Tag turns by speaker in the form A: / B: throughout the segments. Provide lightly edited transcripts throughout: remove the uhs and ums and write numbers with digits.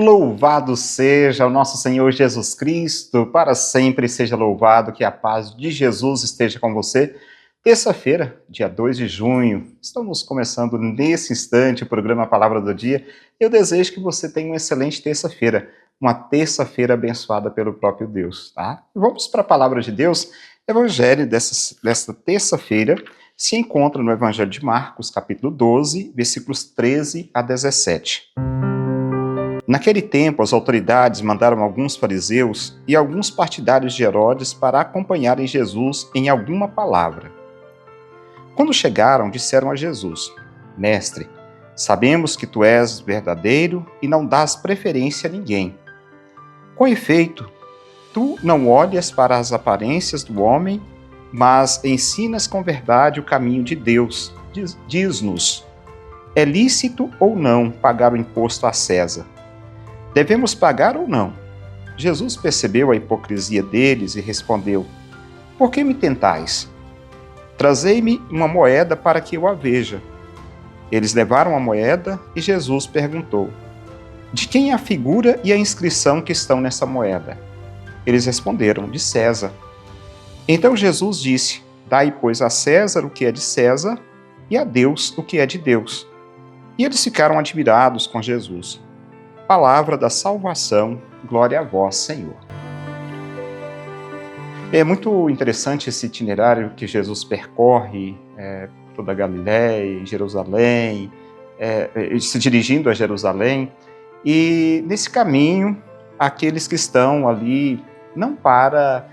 A: Louvado seja o nosso Senhor Jesus Cristo, para sempre seja louvado, que a paz de Jesus esteja com você. Terça-feira, dia 2 de junho, estamos começando nesse instante o programa Palavra do Dia. Eu desejo que você tenha uma excelente terça-feira, uma terça-feira abençoada pelo próprio Deus, tá? Vamos para a Palavra de Deus. O Evangelho desta terça-feira se encontra no Evangelho de Marcos, capítulo 12, versículos 13 a 17. Naquele tempo, as autoridades mandaram alguns fariseus e alguns partidários de Herodes para acompanharem Jesus em alguma palavra. Quando chegaram, disseram a Jesus: Mestre, sabemos que tu és verdadeiro e não dás preferência a ninguém. Com efeito, tu não olhas para as aparências do homem, mas ensinas com verdade o caminho de Deus. Diz-nos: é lícito ou não pagar o imposto a César? Devemos pagar ou não? Jesus percebeu a hipocrisia deles e respondeu: Por que me tentais? Trazei-me uma moeda para que eu a veja. Eles levaram a moeda e Jesus perguntou: De quem é a figura e a inscrição que estão nessa moeda? Eles responderam: De César. Então Jesus disse: Dai, pois, a César o que é de César e a Deus o que é de Deus. E eles ficaram admirados com Jesus. Palavra da salvação, glória a vós, Senhor. É muito interessante esse itinerário que Jesus percorre toda a Galiléia, Jerusalém, se dirigindo a Jerusalém, e nesse caminho, aqueles que estão ali não para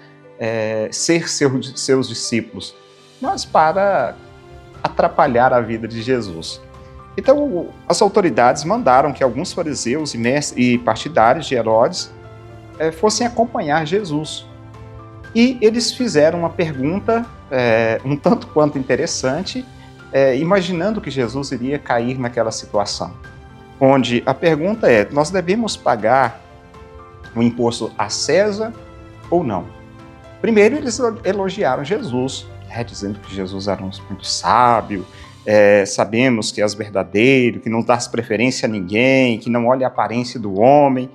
A: ser seus discípulos, mas para atrapalhar a vida de Jesus. Então, as autoridades mandaram que alguns fariseus e partidários de Herodes fossem acompanhar Jesus. E eles fizeram uma pergunta um tanto quanto interessante, imaginando que Jesus iria cair naquela situação. Onde a pergunta é: nós devemos pagar o imposto a César ou não? Primeiro, eles elogiaram Jesus, dizendo que Jesus era muito sábio. Sabemos que és verdadeiro, que não dás preferência a ninguém, que não olha a aparência do homem.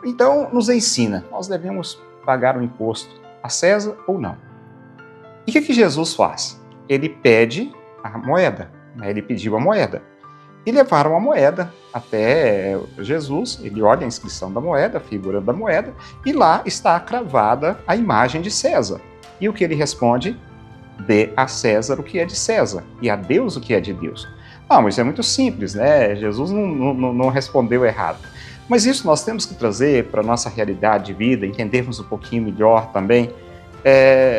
A: Então, nos ensina, nós devemos pagar o imposto a César ou não? E o que Jesus faz? Ele pede a moeda, ele pediu a moeda. E levaram a moeda até Jesus, ele olha a inscrição da moeda, a figura da moeda, e lá está cravada a imagem de César. E o que ele responde? Dê a César o que é de César e a Deus o que é de Deus. Mas é muito simples, né? Jesus não respondeu errado. Mas isso nós temos que trazer para a nossa realidade de vida, entendermos um pouquinho melhor também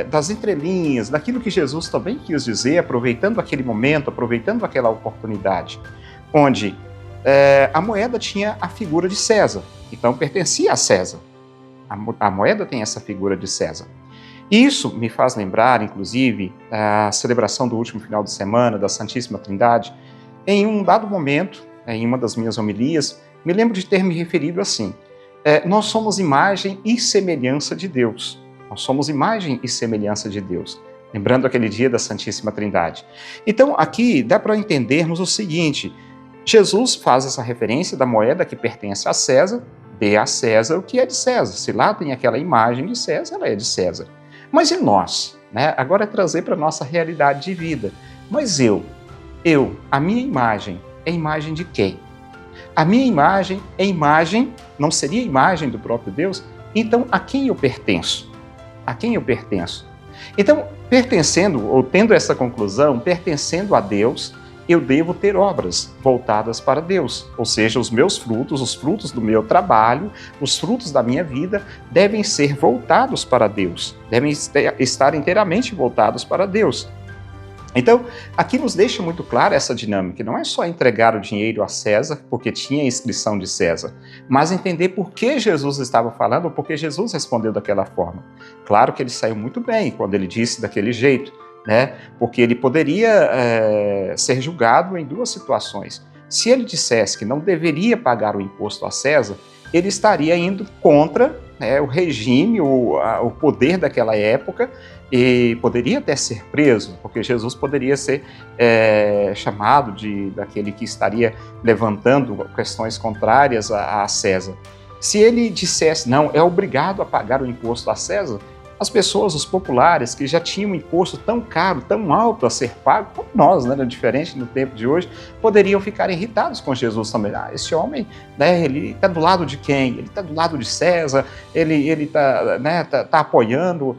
A: das entrelinhas, daquilo que Jesus também quis dizer, aproveitando aquele momento, aproveitando aquela oportunidade, onde a moeda tinha a figura de César, então pertencia a César. A moeda tem essa figura de César. Isso me faz lembrar, inclusive, a celebração do último final de semana da Santíssima Trindade. Em um dado momento, em uma das minhas homilias, me lembro de ter me referido assim: nós somos imagem e semelhança de Deus. Nós somos imagem e semelhança de Deus. Lembrando aquele dia da Santíssima Trindade. Então, aqui dá para entendermos o seguinte: Jesus faz essa referência da moeda que pertence a César, dê a César o que é de César. Se lá tem aquela imagem de César, ela é de César. Mas e nós? Agora é trazer para a nossa realidade de vida. Mas a minha imagem é imagem de quem? A minha imagem é imagem, não seria imagem do próprio Deus? Então, a quem eu pertenço? A quem eu pertenço? Então, pertencendo, ou tendo essa conclusão, pertencendo a Deus, eu devo ter obras voltadas para Deus. Ou seja, os meus frutos, os frutos do meu trabalho, os frutos da minha vida devem ser voltados para Deus, devem estar inteiramente voltados para Deus. Então, aqui nos deixa muito clara essa dinâmica. Não é só entregar o dinheiro a César, porque tinha a inscrição de César, mas entender por que Jesus estava falando, ou por que Jesus respondeu daquela forma. Claro que ele saiu muito bem quando ele disse daquele jeito, porque ele poderia ser julgado em duas situações. Se ele dissesse que não deveria pagar o imposto a César, ele estaria indo contra né, o regime, o poder daquela época, e poderia até ser preso, porque Jesus poderia ser chamado daquele que estaria levantando questões contrárias a César. Se ele dissesse, não, é obrigado a pagar o imposto a César, as pessoas, os populares, que já tinham um imposto tão caro, tão alto a ser pago, como nós, né, diferente no tempo de hoje, poderiam ficar irritados com Jesus também. Esse homem, né, ele está do lado de quem? Ele está do lado de César, ele está, né, tá apoiando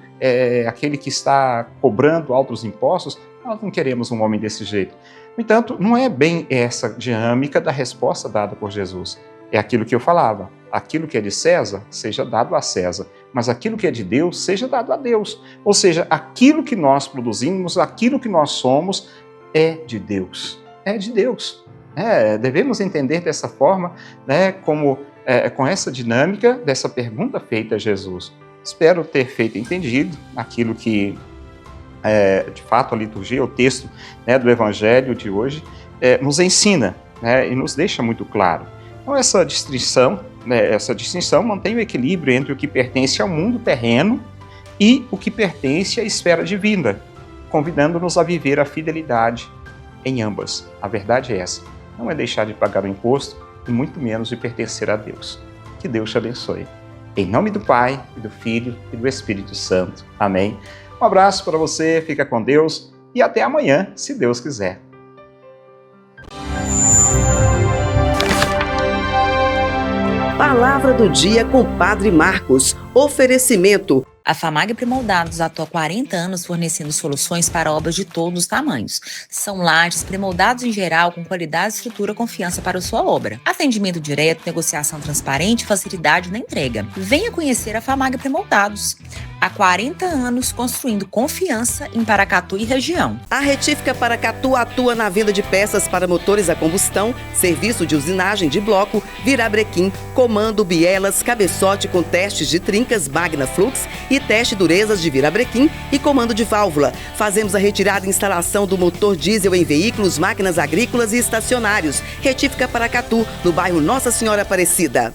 A: aquele que está cobrando altos impostos. Nós não queremos um homem desse jeito. No entanto, não é bem essa dinâmica da resposta dada por Jesus. É aquilo que eu falava. Aquilo que é de César, seja dado a César, mas aquilo que é de Deus, seja dado a Deus. Ou seja, aquilo que nós produzimos, aquilo que nós somos, é de Deus. É de Deus. Devemos entender dessa forma, né, com essa dinâmica dessa pergunta feita a Jesus. Espero ter feito entendido aquilo que, de fato, a liturgia, o texto, né, do Evangelho de hoje, nos ensina, né, e nos deixa muito claro. Então, essa distinção mantém o equilíbrio entre o que pertence ao mundo terreno e o que pertence à esfera divina, convidando-nos a viver a fidelidade em ambas. A verdade é essa, não é deixar de pagar o imposto e muito menos de pertencer a Deus. Que Deus te abençoe. Em nome do Pai, e do Filho e do Espírito Santo. Amém. Um abraço para você, fica com Deus e até amanhã, se Deus quiser.
B: Palavra do dia com Padre Marcos. Oferecimento.
C: A FAMAG Premoldados atua há 40 anos fornecendo soluções para obras de todos os tamanhos. São lajes premoldados em geral com qualidade, estrutura e confiança para a sua obra. Atendimento direto, negociação transparente e facilidade na entrega. Venha conhecer a FAMAG Premoldados. Há 40 anos construindo confiança em Paracatu e região.
B: A Retífica Paracatu atua na venda de peças para motores a combustão, serviço de usinagem de bloco, virabrequim, comando, bielas, cabeçote com testes de trincas, Magna Flux e teste durezas de virabrequim e comando de válvula. Fazemos a retirada e instalação do motor diesel em veículos, máquinas agrícolas e estacionários. Retífica Paracatu, no bairro Nossa Senhora Aparecida.